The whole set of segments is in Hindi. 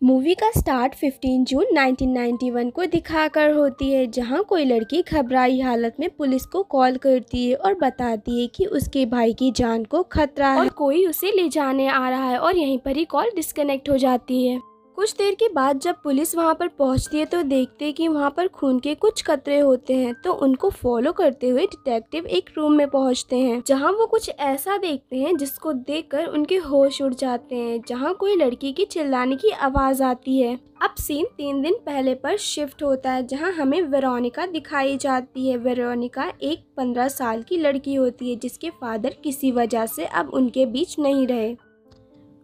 मूवी का स्टार्ट 15 जून 1991 को दिखाकर होती है, जहां कोई लड़की घबराई हालत में पुलिस को कॉल करती है और बताती है कि उसके भाई की जान को खतरा है और कोई उसे ले जाने आ रहा है, और यहीं पर ही कॉल डिस्कनेक्ट हो जाती है। कुछ देर के बाद जब पुलिस वहां पर पहुंचती है तो देखते हैं कि वहां पर खून के कुछ कतरे होते हैं, तो उनको फॉलो करते हुए डिटेक्टिव एक रूम में पहुंचते हैं, जहां वो कुछ ऐसा देखते हैं जिसको देखकर उनके होश उड़ जाते हैं, जहां कोई लड़की की चिल्लाने की आवाज आती है। अब सीन 3 दिन पहले पर शिफ्ट होता है, जहां हमें वेरोनिका दिखाई जाती है। वेरोनिका एक 15 साल की लड़की होती है जिसके फादर किसी वजह से अब उनके बीच नहीं रहे।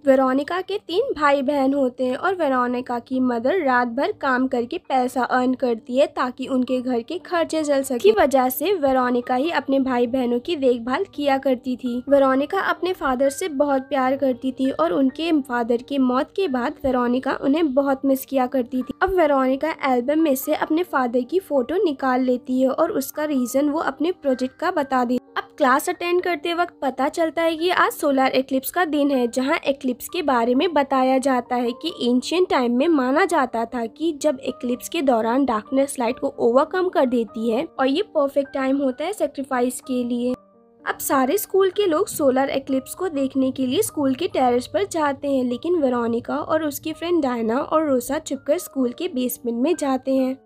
वेरोनिका के 3 भाई बहन होते हैं और वेरोनिका की मदर रात भर काम करके पैसा अर्न करती है ताकि उनके घर के खर्चे चल सके। की वजह से वेरोनिका ही अपने भाई बहनों की देखभाल किया करती थी। वेरोनिका अपने फादर से बहुत प्यार करती थी और उनके फादर की मौत के बाद वेरोनिका उन्हें बहुत मिस किया करती थी। अब वेरोनिका एल्बम में से अपने फादर की फोटो निकाल लेती है और उसका रीजन वो अपने प्रोजेक्ट का बता देती है। अब क्लास अटेंड करते वक्त पता चलता है कि आज सोलर एक्लिप्स का दिन है, जहां एक्लिप्स के बारे में बताया जाता है कि एंशिएंट टाइम में माना जाता था कि जब एक्लिप्स के दौरान डार्कनेस लाइट को ओवरकम कर देती है और ये परफेक्ट टाइम होता है सेक्रीफाइस के लिए। अब सारे स्कूल के लोग सोलर एक्लिप्स को देखने के लिए स्कूल के टेरेस पर जाते हैं, लेकिन वेरोनिका और उसकी फ्रेंड डायना और रोसा छुपकर स्कूल के बेसमेंट में जाते हैं,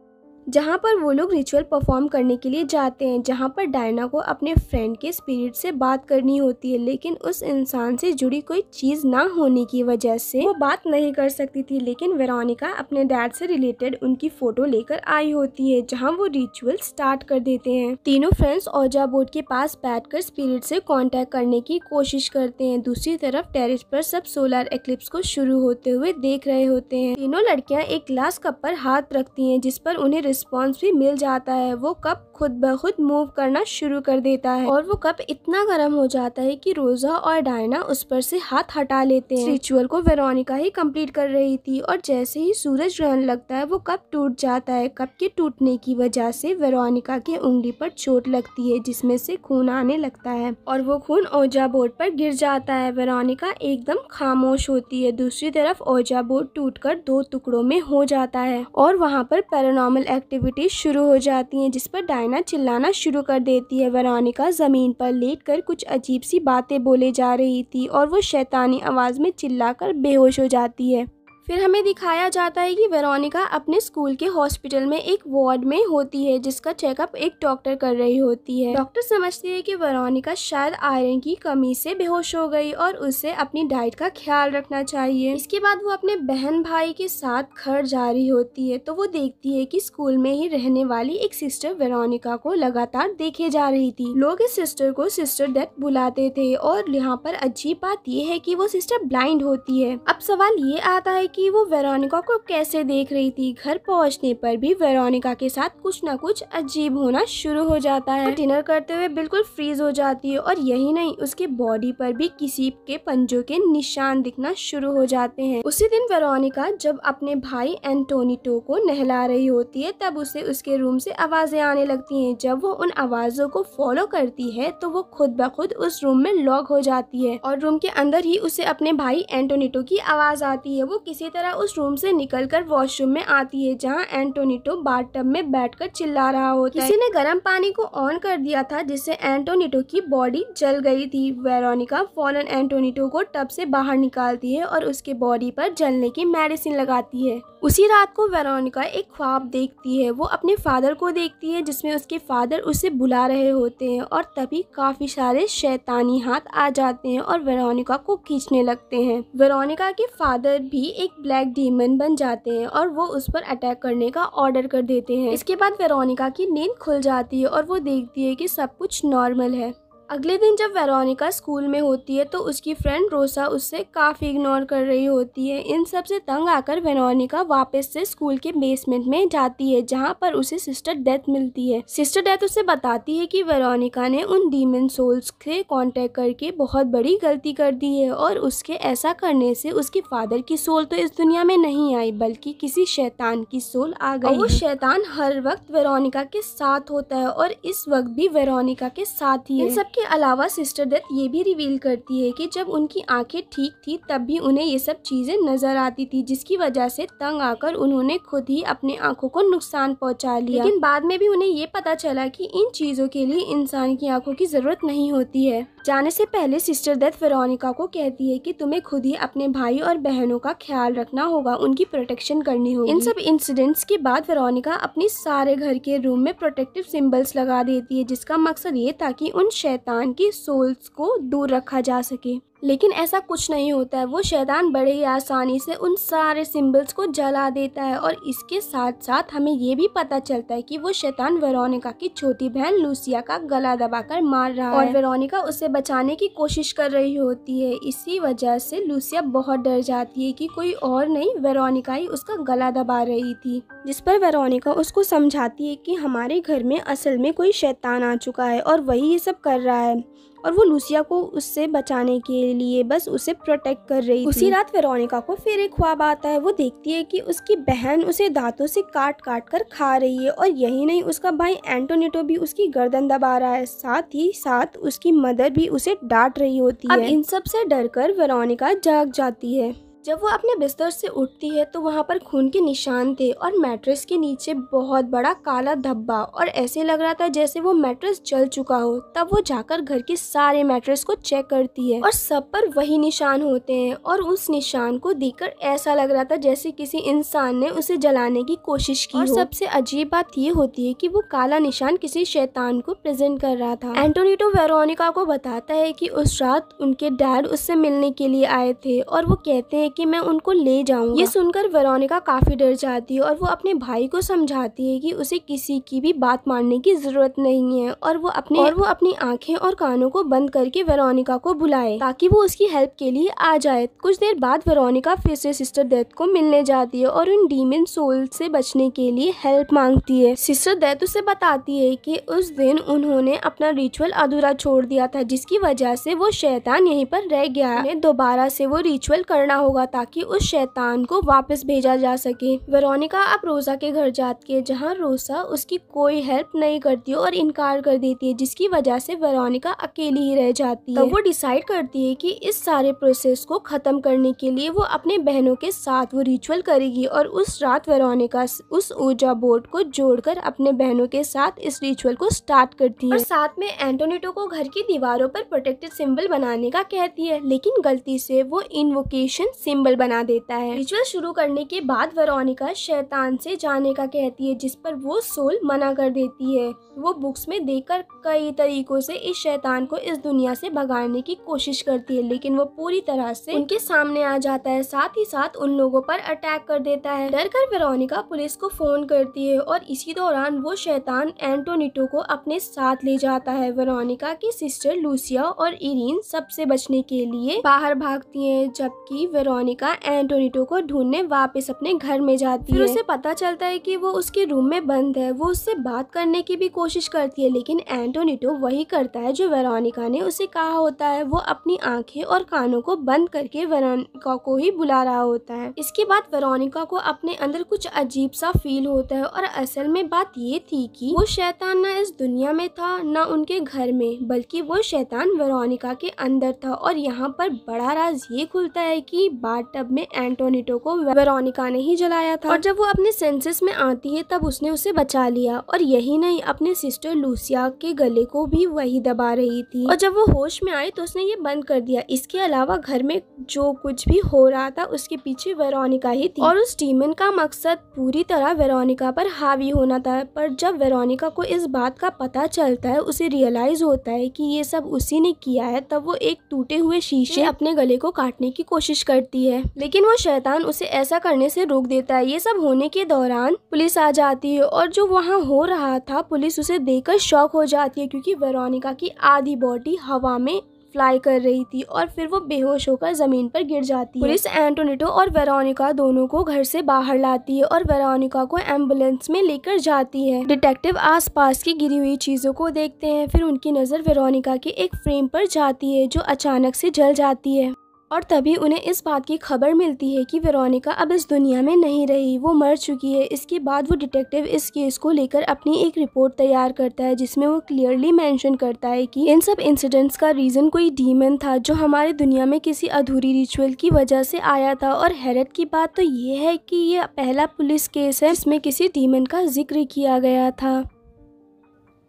जहां पर वो लोग रिचुअल परफॉर्म करने के लिए जाते हैं, जहां पर डायना को अपने फ्रेंड के स्पिरिट से बात करनी होती है, लेकिन उस इंसान से जुड़ी कोई चीज ना होने की वजह से वो बात नहीं कर सकती थी। लेकिन वेरोनिका अपने डैड से रिलेटेड उनकी फोटो लेकर आई होती है, जहां वो रिचुअल स्टार्ट कर देते हैं। तीनों फ्रेंड्स ओजा बोर्ड के पास बैठकर स्पिरिट से कांटेक्ट करने की कोशिश करते हैं। दूसरी तरफ टेरेस पर सब सोलर एक्लिप्स को शुरू होते हुए देख रहे होते हैं। तीनों लड़कियां एक ग्लास कप पर हाथ रखती हैं, जिस पर उन्हें रिस्पॉन्स भी मिल जाता है। वो कप खुद ब खुद मूव करना शुरू कर देता है और वो कप इतना गर्म हो जाता है कि रोजा और डायना उस पर से हाथ हटा लेते हैं। रिचुअल को वेरोनिका ही कंप्लीट कर रही थी और जैसे ही सूरज ग्रहण लगता है वो कप टूट जाता है। कप के टूटने की वजह से वेरोनिका के उंगली पर चोट लगती है, जिसमें से खून आने लगता है और वो खून ओजा बोर्ड पर गिर जाता है। वेरोनिका एकदम खामोश होती है। दूसरी तरफ ओजा बोर्ड टूटकर 2 टुकड़ों में हो जाता है और वहाँ पर पैरानॉर्मल एक्टिविटीज शुरू हो जाती हैं, जिस पर डायना चिल्लाना शुरू कर देती है। वेरोनिका जमीन पर लेटकर कुछ अजीब सी बातें बोले जा रही थी और वो शैतानी आवाज में चिल्लाकर बेहोश हो जाती है। फिर हमें दिखाया जाता है कि वेरोनिका अपने स्कूल के हॉस्पिटल में एक वार्ड में होती है, जिसका चेकअप एक डॉक्टर कर रही होती है। डॉक्टर समझती है कि वेरोनिका शायद आयरन की कमी से बेहोश हो गई और उसे अपनी डाइट का ख्याल रखना चाहिए। इसके बाद वो अपने बहन भाई के साथ घर जा रही होती है, तो वो देखती है कि स्कूल में ही रहने वाली एक सिस्टर वेरोनिका को लगातार देखे जा रही थी। लोग इस सिस्टर को सिस्टर डेथ बुलाते थे और यहाँ पर अजीब बात यह है कि वो सिस्टर ब्लाइंड होती है। अब सवाल ये आता है कि वो वेरोनिका को कैसे देख रही थी। घर पहुंचने पर भी वेरोनिका के साथ कुछ न कुछ अजीब होना शुरू हो जाता है। डिनर करते हुए बिल्कुल फ्रीज हो जाती है और यही नहीं, उसके बॉडी पर भी किसी के पंजों के निशान दिखना शुरू हो जाते हैं। उसी दिन वेरोनिका जब अपने भाई एंटोनिटो को नहला रही होती है, तब उसे उसके रूम से आवाजें आने लगती हैं। जब वो उन आवाजों को फॉलो करती है तो वो खुद ब खुद उस रूम में लॉक हो जाती है और रूम के अंदर ही उसे अपने भाई एंटोनिटो की आवाज आती है। वो किसी तरह उस रूम से निकलकर वॉशरूम में आती है, जहां एंटोनिटो बाथटब में बैठकर चिल्ला रहा होता है। किसी ने गर्म पानी को ऑन कर दिया था, जिससे एंटोनिटो की बॉडी जल गई थी। वेरोनिका फौरन एंटोनिटो को टब से बाहर निकालती है और उसके बॉडी पर जलने की मेडिसिन लगाती है। उसी रात को वेरोनिका एक ख्वाब देखती है। वो अपने फादर को देखती है, जिसमें उसके फादर उसे बुला रहे होते हैं और तभी काफी सारे शैतानी हाथ आ जाते हैं और वेरोनिका को खींचने लगते हैं। वेरोनिका के फादर भी एक ब्लैक डीमन बन जाते हैं और वो उस पर अटैक करने का ऑर्डर कर देते हैं। इसके बाद वेरोनिका की नींद खुल जाती है और वो देखती है कि सब कुछ नॉर्मल है। अगले दिन जब वेरोनिका स्कूल में होती है तो उसकी फ्रेंड रोसा उससे काफी इग्नोर कर रही होती है। इन सब से तंग आकर वेरोनिका वापस से स्कूल के बेसमेंट में जाती है, जहां पर उसे सिस्टर डेथ मिलती है। सिस्टर डेथ उसे बताती है कि वेरोनिका ने उन डीमन सोल्स से कांटेक्ट करके बहुत बड़ी गलती कर दी है और उसके ऐसा करने से उसके फादर की सोल तो इस दुनिया में नहीं आई, बल्कि किसी शैतान की सोल आ गई। वो शैतान हर वक्त वेरोनिका के साथ होता है और इस वक्त भी वेरोनिका के साथ ही है। इन सब के अलावा सिस्टर डेथ ये भी रिवील करती है कि जब उनकी आंखें ठीक थी तब भी उन्हें ये सब चीजें नजर आती थी, जिसकी वजह से तंग आकर उन्होंने खुद ही अपने आंखों को नुकसान पहुंचा लिया। लेकिन बाद में भी उन्हें ये पता चला कि इन चीजों के लिए इंसान की आंखों की जरूरत नहीं होती है। जाने से पहले सिस्टर डेथ वेरोनिका को कहती है कि तुम्हें खुद ही अपने भाई और बहनों का ख्याल रखना होगा, उनकी प्रोटेक्शन करनी होगी। इन सब इंसिडेंट्स के बाद वेरोनिका अपनी सारे घर के रूम में प्रोटेक्टिव सिंबल्स लगा देती है, जिसका मकसद ये था कि उन शैतान की सोल्स को दूर रखा जा सके। लेकिन ऐसा कुछ नहीं होता है। वो शैतान बड़े ही आसानी से उन सारे सिंबल्स को जला देता है और इसके साथ साथ हमें ये भी पता चलता है कि वो शैतान वेरोनिका की छोटी बहन लूसिया का गला दबाकर मार रहा है और वेरोनिका उसे बचाने की कोशिश कर रही होती है। इसी वजह से लूसिया बहुत डर जाती है कि कोई और नहीं, वेरोनिका ही उसका गला दबा रही थी, जिस पर वेरोनिका उसको समझाती है कि हमारे घर में असल में कोई शैतान आ चुका है और वही ये सब कर रहा है और वो लूसिया को उससे बचाने के लिए बस उसे प्रोटेक्ट कर रही थी। उसी रात वेरोनिका को फिर एक ख्वाब आता है। वो देखती है कि उसकी बहन उसे दांतों से काट काट कर खा रही है और यही नहीं, उसका भाई एंटोनिटो भी उसकी गर्दन दबा रहा है, साथ ही साथ उसकी मदर भी उसे डांट रही होती है। अब इन सब से डरकर वेरोनिका जाग जाती है। जब वो अपने बिस्तर से उठती है तो वहाँ पर खून के निशान थे और मैट्रेस के नीचे बहुत बड़ा काला धब्बा और ऐसे लग रहा था जैसे वो मैट्रेस जल चुका हो। तब वो जाकर घर के सारे मैट्रेस को चेक करती है और सब पर वही निशान होते हैं और उस निशान को देखकर ऐसा लग रहा था जैसे किसी इंसान ने उसे जलाने की कोशिश की। और सबसे अजीब बात ये होती है कि वो काला निशान किसी शैतान को प्रेजेंट कर रहा था। एंटोनिटो वेरोनिका को बताता है कि उस रात उनके डैड उससे मिलने के लिए आए थे और वो कहते हैं कि मैं उनको ले जाऊंगा। ये सुनकर वेरोनिका काफी डर जाती है और वो अपने भाई को समझाती है कि उसे किसी की भी बात मानने की जरूरत नहीं है और वो अपनी आंखें और कानों को बंद करके वेरोनिका को बुलाए ताकि वो उसकी हेल्प के लिए आ जाए। कुछ देर बाद वेरोनिका फिर से सिस्टर डेथ को मिलने जाती है और उन डीमन सोल से बचने के लिए हेल्प मांगती है। सिस्टर डेथ उसे बताती है कि उस दिन उन्होंने अपना रिचुअल अधूरा छोड़ दिया था, जिसकी वजह से वो शैतान यहीं पर रह गया है। उन्हें दोबारा से वो रिचुअल करना होगा ताकि उस शैतान को वापस भेजा जा सके। वेरोनिका अब रोजा के घर जाती है, जहाँ रोजा उसकी कोई हेल्प नहीं करती और इनकार कर देती है, जिसकी वजह से वेरोनिका अकेली ही रह जाती है। तब वो डिसाइड करती है कि इस सारे प्रोसेस को खत्म करने के लिए वो अपने बहनों के साथ वो रिचुअल करेगी और उस रात वेरोनिका उस ऊर्जा बोर्ड को जोड़कर अपने बहनों के साथ इस रिचुअल को स्टार्ट करती है और साथ में एंटोनिटो को घर की दीवारों पर प्रोटेक्टेड सिंबल बनाने का कहती है, लेकिन गलती से वो इन्वोकेशन सिंबल बना देता है। रिचुअल शुरू करने के बाद वेरोनिका शैतान से जाने का कहती है, जिस पर वो सोल मना कर देती है। वो बुक्स में देखकर कई तरीकों से इस शैतान को इस दुनिया से भगाने की कोशिश करती है, लेकिन वो पूरी तरह से उनके सामने आ जाता है, साथ ही साथ उन लोगों पर अटैक कर देता है। डर कर वेरोनिका पुलिस को फोन करती है और इसी दौरान वो शैतान एंटोनिटो को अपने साथ ले जाता है। वेरोनिका की सिस्टर लूसिया और इरीन सबसे बचने के लिए बाहर भागती है, जबकि वेरोनिका एंटोनिटो को ढूंढने वापस अपने घर में जाती है। फिर उसे पता चलता है कि वो उसके रूम में बंद है। वो उससे बात करने की भी कोशिश करती है, लेकिन एंटोनिटो वही करता है जो वेरोनिका ने उसे कहा होता है। वो अपनी आंखें और कानों को बंद करके वेरोनिका को ही बुला रहा होता है। इसके बाद वेरोनिका को अपने अंदर कुछ अजीब सा फील होता है और असल में बात ये थी कि वो शैतान ना इस दुनिया में था ना उनके घर में, बल्कि वो शैतान वेरोनिका के अंदर था। और यहाँ पर बड़ा राज ये खुलता है कि बाथटब में एंटोनिटो को वेरोनिका ने ही जलाया था और जब वो अपने सेंसेस में आती है तब उसने उसे बचा लिया। और यही नहीं, अपने सिस्टर लूसिया के गले को भी वही दबा रही थी और जब वो होश में आई तो उसने ये बंद कर दिया। इसके अलावा घर में जो कुछ भी हो रहा था उसके पीछे वेरोनिका ही थी और उस डीमन का मकसद पूरी तरह वेरोनिका पर हावी होना था। पर जब वेरोनिका को इस बात का पता चलता है, उसे रियलाइज होता है कि ये सब उसी ने किया है, तब वो एक टूटे हुए शीशे अपने गले को काटने की कोशिश करती है, लेकिन वो शैतान उसे ऐसा करने से रोक देता है। ये सब होने के दौरान पुलिस आ जाती है और जो वहाँ हो रहा था पुलिस उसे देखकर शॉक हो जाती है, क्योंकि वेरोनिका की आधी बॉडी हवा में फ्लाई कर रही थी और फिर वो बेहोश होकर जमीन पर गिर जाती है। पुलिस एंटोनिटो और वेरोनिका दोनों को घर से बाहर लाती है और वेरोनिका को एम्बुलेंस में लेकर जाती है। डिटेक्टिव आसपास की गिरी हुई चीजों को देखते हैं, फिर उनकी नजर वेरोनिका के एक फ्रेम पर जाती है जो अचानक से जल जाती है। और तभी उन्हें इस बात की खबर मिलती है कि वेरोनिका अब इस दुनिया में नहीं रही, वो मर चुकी है। इसके बाद वो डिटेक्टिव इस केस को लेकर अपनी एक रिपोर्ट तैयार करता है जिसमें वो क्लियरली मेंशन करता है कि इन सब इंसिडेंट्स का रीज़न कोई डीमन था जो हमारी दुनिया में किसी अधूरी रिचुअल की वजह से आया था। और हैरत की बात तो ये है कि ये पहला पुलिस केस है जिसमें किसी डीमन का जिक्र किया गया था।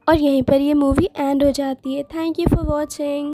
और यहीं पर ये मूवी एंड हो जाती है। Thank you for watching.